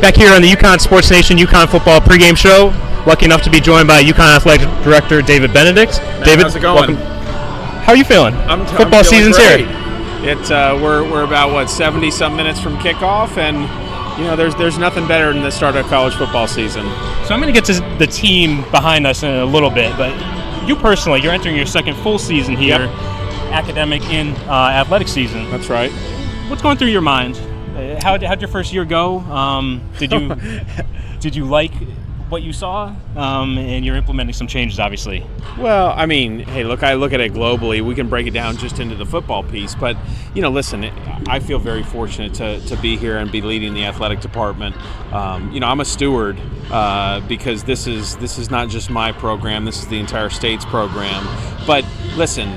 Back here on the UConn Sports Nation UConn football pregame show. Lucky enough to be joined by UConn Athletic Director David Benedict. David, how's it going? Welcome. How are you feeling? Football season's great. here. We're about 70-some minutes from kickoff, and there's nothing better than the start of college football season. So I'm going to get to the team behind us in a little bit, but you personally, you're entering your second full season here, Yep. academic and athletic season. That's right. What's going through your mind? How'd your first year go? Did you like what you saw? And you're implementing some changes, obviously. Well, I mean, hey, look, I look at it globally. We can break it down just into the football piece, but listen, I feel very fortunate to be here and be leading the athletic department. I'm a steward because this is not just my program. This is the entire state's program. But listen,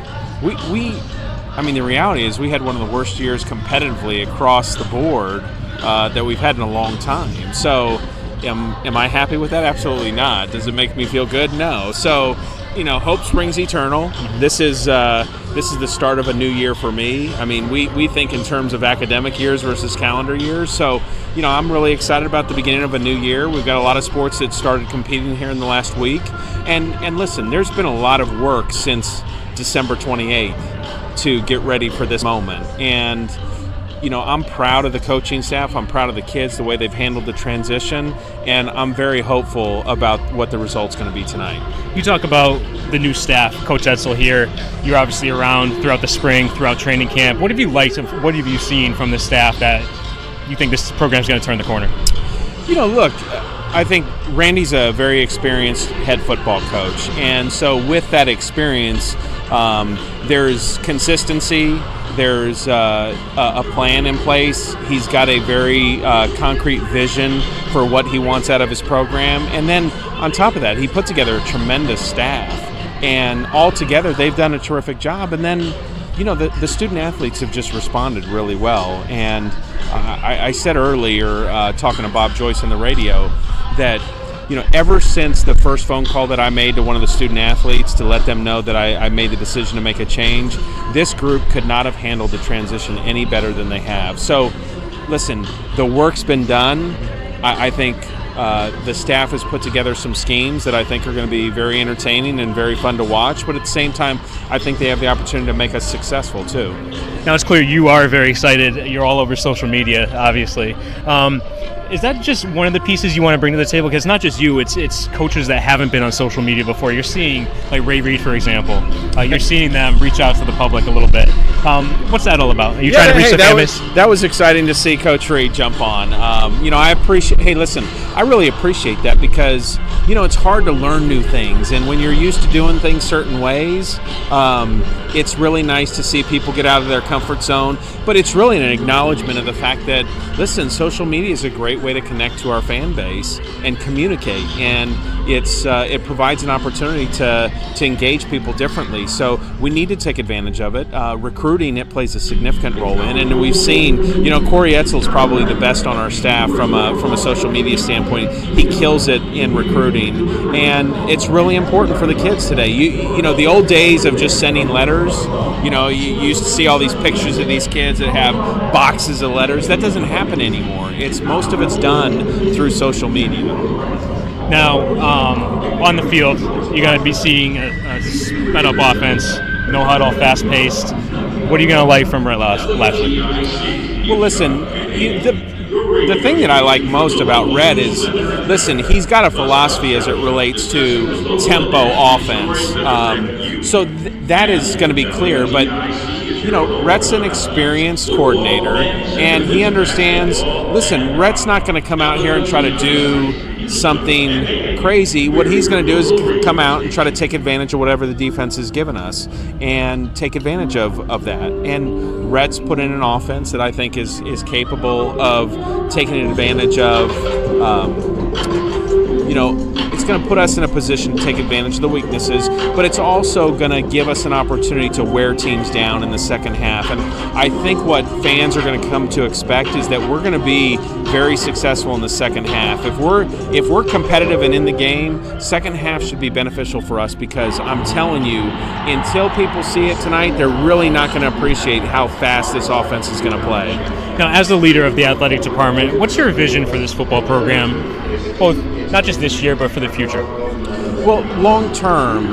the reality is we had one of the worst years competitively across the board that we've had in a long time. So am I happy with that? Absolutely not. Does it make me feel good? No. So, hope springs eternal. This is the start of a new year for me. I mean, we think in terms of academic years versus calendar years. So, I'm really excited about the beginning of a new year. We've got a lot of sports that started competing here in the last week. And listen, there's been a lot of work since December 28th to get ready for this moment. And I'm proud of the coaching staff. I'm proud of the kids, the way they've handled the transition, and I'm very hopeful about what the result's going to be tonight. You talk about the new staff, Coach Edsel here. You're obviously around throughout the spring, throughout training camp. What have you liked? What have you seen from the staff that you think this program's going to turn the corner? Look, I think Randy's a very experienced head football coach, and so with that experience, there's consistency. There's a plan in place. He's got a very concrete vision for what he wants out of his program. And then on top of that, he put together a tremendous staff. And all together, they've done a terrific job. And then, the student athletes have just responded really well. And I said earlier, talking to Bob Joyce on the radio, that ever since the first phone call that I made to one of the student athletes to let them know that I made the decision to make a change, this group could not have handled the transition any better than they have. So, listen, the work's been done. I think the staff has put together some schemes that I think are going to be very entertaining and very fun to watch, but at the same time, I think they have the opportunity to make us successful too. Now, it's clear you are very excited. You're all over social media, obviously. Is that just one of the pieces you want to bring to the table? Because not just you, it's coaches that haven't been on social media before. You're seeing, like Ray Reid, for example, you're seeing them reach out to the public a little bit. What's that all about? Are you trying to reach the fan base? That was exciting to see Coach Reid jump on. I really appreciate that because, it's hard to learn new things. And when you're used to doing things certain ways, it's really nice to see people get out of their comfort zone. But it's really an acknowledgement of the fact that, listen, social media is a great way to connect to our fan base and communicate, and it provides an opportunity to engage people differently. So we need to take advantage of it. Recruiting, it plays a significant role in, and we've seen, Corey Edsel is probably the best on our staff from a social media standpoint. He kills it in recruiting, and it's really important for the kids today. The old days of just sending letters, you used to see all these pictures of these kids that have boxes of letters. That doesn't happen anymore. Most of it's done through social media. Now, on the field, you're going to be seeing a sped-up offense, no huddle, fast-paced. What are you going to like from Rhett Lashley? Well, listen, the thing that I like most about Rhett is, listen, he's got a philosophy as it relates to tempo offense. So that is going to be clear, but Rhett's an experienced coordinator, and he understands, listen, Rhett's not going to come out here and try to do something crazy. What he's going to do is come out and try to take advantage of whatever the defense has given us and take advantage of that. And Rhett's put in an offense that I think is capable of taking advantage of it's going to put us in a position to take advantage of the weaknesses, but it's also going to give us an opportunity to wear teams down in the second half. And I think what fans are going to come to expect is that we're going to be very successful in the second half. If we're competitive and in the game, second half should be beneficial for us, because I'm telling you, until people see it tonight, they're really not going to appreciate how fast this offense is going to play. Now, as the leader of the athletic department, what's your vision for this football program, both not just this year, but for the future? Well, long term,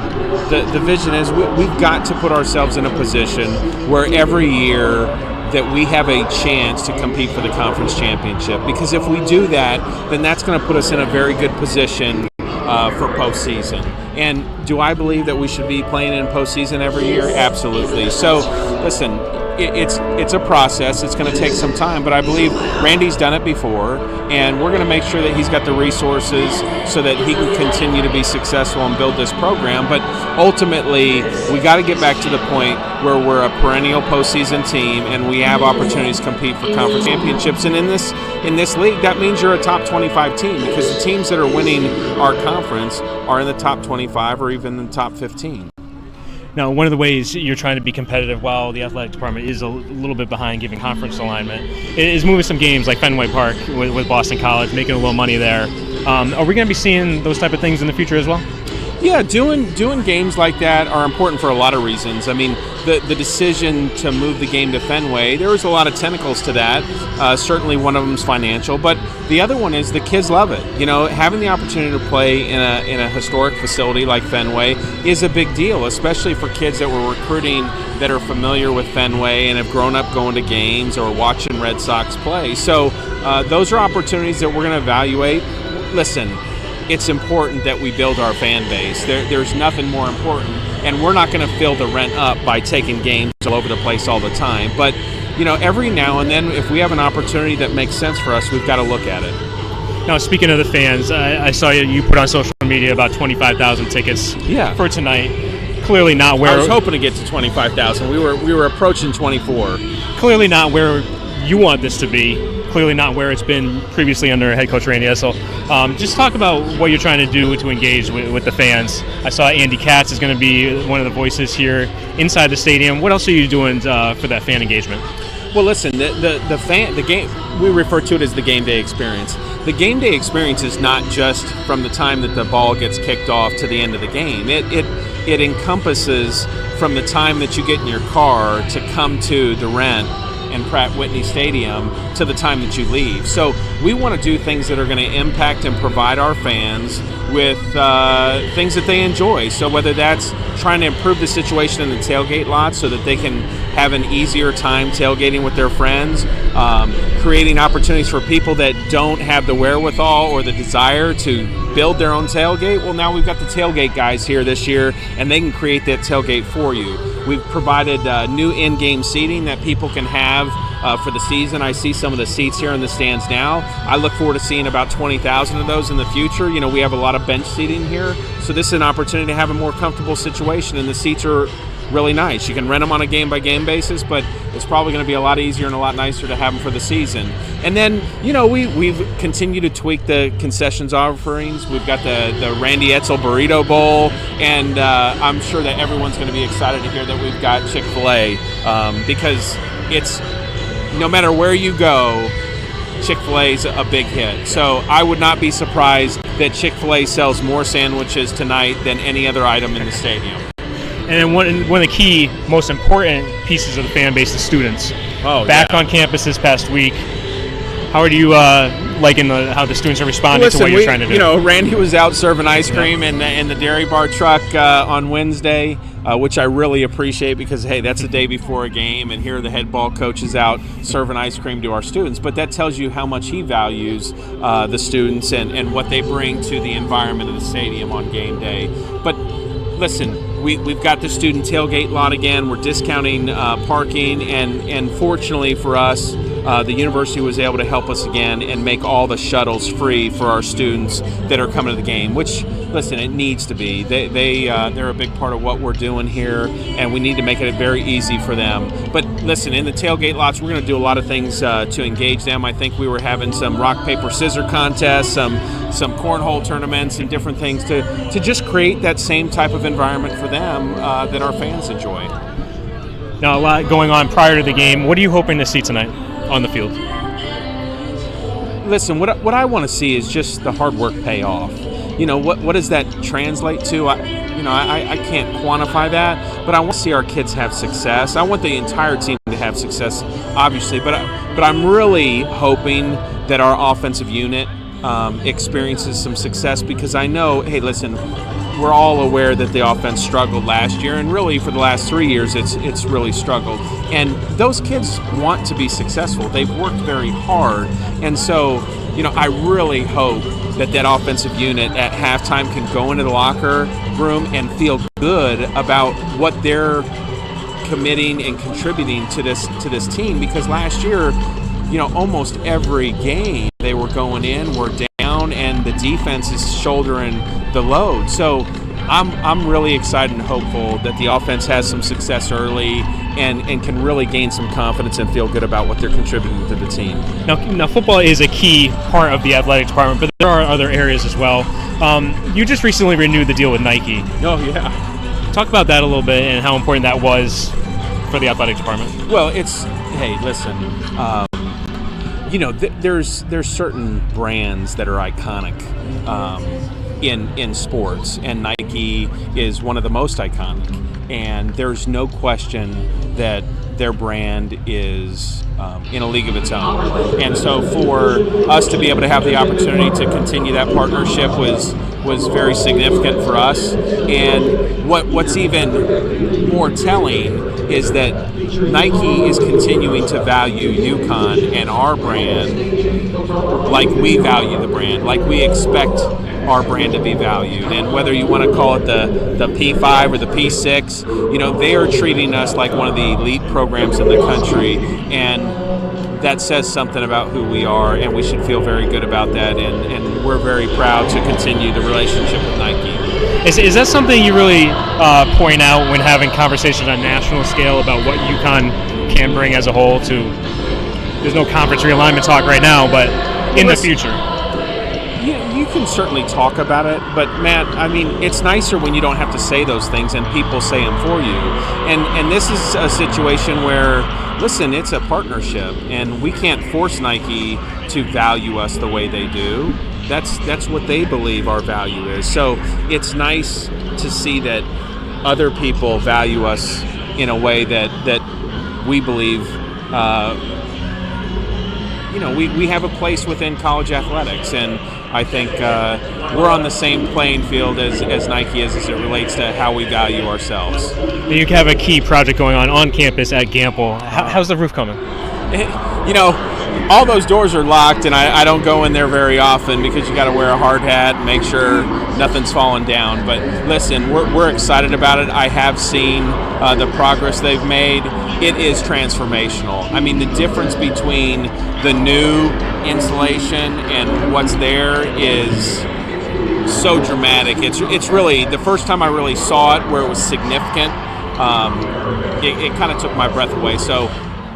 the vision is we've got to put ourselves in a position where every year that we have a chance to compete for the conference championship. Because if we do that, then that's going to put us in a very good position for postseason. And do I believe that we should be playing in postseason every year? Absolutely. So, listen, it's a process. It's going to take some time, but I believe Randy's done it before, and we're going to make sure that he's got the resources so that he can continue to be successful and build this program. But ultimately, we got to get back to the point where we're a perennial postseason team and we have opportunities to compete for conference championships. And in this league, that means you're a top 25 team, because the teams that are winning our conference are in the top 25 or even the top 15. Now, one of the ways you're trying to be competitive while the athletic department is a little bit behind giving conference alignment is moving some games like Fenway Park with Boston College, making a little money there. Are we going to be seeing those type of things in the future as well? Yeah, doing games like that are important for a lot of reasons. I mean, the decision to move the game to Fenway, there was a lot of tentacles to that. Certainly one of them is financial, but the other one is the kids love it. Having the opportunity to play in a historic facility like Fenway is a big deal, especially for kids that we're recruiting that are familiar with Fenway and have grown up going to games or watching Red Sox play. So those are opportunities that we're going to evaluate. Listen, it's important that we build our fan base. There's nothing more important, and we're not going to fill the rent up by taking games all over the place all the time. But, every now and then, if we have an opportunity that makes sense for us, we've got to look at it. Now, speaking of the fans, I saw you put on social media about 25,000 tickets for tonight. Clearly not where... I was hoping to get to 25,000. We were approaching 24. Clearly not where you want this to be. Clearly not where it's been previously under head coach Randy Essel. Just talk about what you're trying to do to engage with the fans. I saw Andy Katz is going to be one of the voices here inside the stadium. What else are you doing for that fan engagement? Well, listen, the game, we refer to it as the game day experience. The game day experience is not just from the time that the ball gets kicked off to the end of the game. It encompasses from the time that you get in your car to come to the Rent and Pratt Whitney Stadium to the time that you leave. So we want to do things that are going to impact and provide our fans with things that they enjoy. So whether that's trying to improve the situation in the tailgate lot so that they can have an easier time tailgating with their friends, creating opportunities for people that don't have the wherewithal or the desire to build their own tailgate. Well, now we've got the tailgate guys here this year, and they can create that tailgate for you. We've provided new in-game seating that people can have for the season. I see some of the seats here in the stands now. I look forward to seeing about 20,000 of those in the future. We have a lot of bench seating here, so this is an opportunity to have a more comfortable situation, and the seats are really nice. You can rent them on a game-by-game basis, but it's probably going to be a lot easier and a lot nicer to have them for the season. And then, we've continued to tweak the concessions offerings. We've got the Randy Etzel Burrito Bowl, and I'm sure that everyone's going to be excited to hear that we've got Chick-fil-A because it's, no matter where you go, Chick-fil-A is a big hit. So I would not be surprised that Chick-fil-A sells more sandwiches tonight than any other item in the stadium. And then one of the key, most important pieces of the fan base is students. Back on campus this past week. How are you liking how the students are responding to what you're trying to do? Randy was out serving ice cream in the dairy bar truck on Wednesday, which I really appreciate because, hey, that's the day before a game, and here the head ball coach is out serving ice cream to our students. But that tells you how much he values the students and what they bring to the environment of the stadium on game day. But listen, we've got the student tailgate lot again. We're discounting parking, and fortunately for us, the university was able to help us again and make all the shuttles free for our students that are coming to the game, which, listen, it needs to be. They're a big part of what we're doing here, and we need to make it very easy for them. But listen, in the tailgate lots, we're going to do a lot of things to engage them. I think we were having some rock, paper, scissors contests, some cornhole tournaments and different things to just create that same type of environment for them that our fans enjoy. Now, a lot going on prior to the game. What are you hoping to see tonight on the field? Listen, what I want to see is just the hard work pay off. What does that translate to? I can't quantify that, but I want to see our kids have success. I want the entire team to have success, obviously, but I'm really hoping that our offensive unit experiences some success, because I know, hey, listen, we're all aware that the offense struggled last year, and really for the last 3 years it's really struggled. And those kids want to be successful. They've worked very hard. And so, I really hope that offensive unit at halftime can go into the locker room and feel good about what they're committing and contributing to this team, because last year, almost every game they were going in, were down, and the defense is shouldering the load. So I'm really excited and hopeful that the offense has some success early and can really gain some confidence and feel good about what they're contributing to the team. Now football is a key part of the athletic department, but there are other areas as well. You just recently renewed the deal with Nike. Oh, yeah. Talk about that a little bit and how important that was for the athletic department. Well, hey, listen, there's certain brands that are iconic in sports, and Nike is one of the most iconic. And there's no question that their brand is in a league of its own. And so for us to be able to have the opportunity to continue that partnership was very significant for us. And what's even more telling is that Nike is continuing to value UConn and our brand like we value the brand, like we expect our brand to be valued. And whether you want to call it the P5 or the P6, they are treating us like one of the elite programs in the country, and that says something about who we are, and we should feel very good about that, and we're very proud to continue the relationship with Nike. Is that something you really point out when having conversations on a national scale about what UConn can bring as a whole to, there's no conference realignment talk right now, but in the future? Yeah, you can certainly talk about it, but Matt, it's nicer when you don't have to say those things and people say them for you. And this is a situation where, listen, it's a partnership, and we can't force Nike to value us the way they do. That's what they believe our value is. So it's nice to see that other people value us in a way that we believe we have a place within college athletics, and I think we're on the same playing field as Nike is as it relates to how we value ourselves. You have a key project going on campus at Gamble. How's the roof coming? All those doors are locked, and I don't go in there very often because you got to wear a hard hat and make sure nothing's falling down. But listen, we're excited about it. I have seen the progress they've made. It is transformational. The difference between the new installation and what's there is so dramatic. It's really the first time I really saw it where it was significant. It kind of took my breath away. So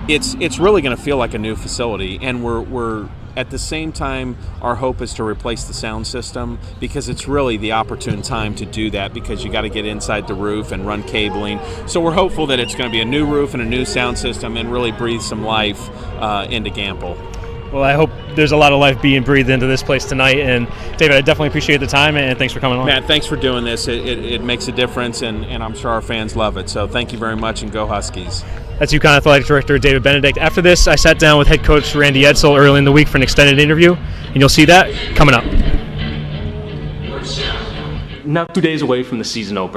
it's really going to feel like a new facility, and we're at the same time, our hope is to replace the sound system, because it's really the opportune time to do that, because you got to get inside the roof and run cabling. So we're hopeful that it's going to be a new roof and a new sound system and really breathe some life into Gamble. Well, I hope there's a lot of life being breathed into this place tonight. And David, I definitely appreciate the time, and thanks for coming on. Matt, thanks for doing this. It makes a difference, and I'm sure our fans love it. So thank you very much, and go Huskies. That's UConn Athletic Director David Benedict. After this, I sat down with head coach Randy Edsall early in the week for an extended interview, and you'll see that coming up. Now 2 days away from the season opener.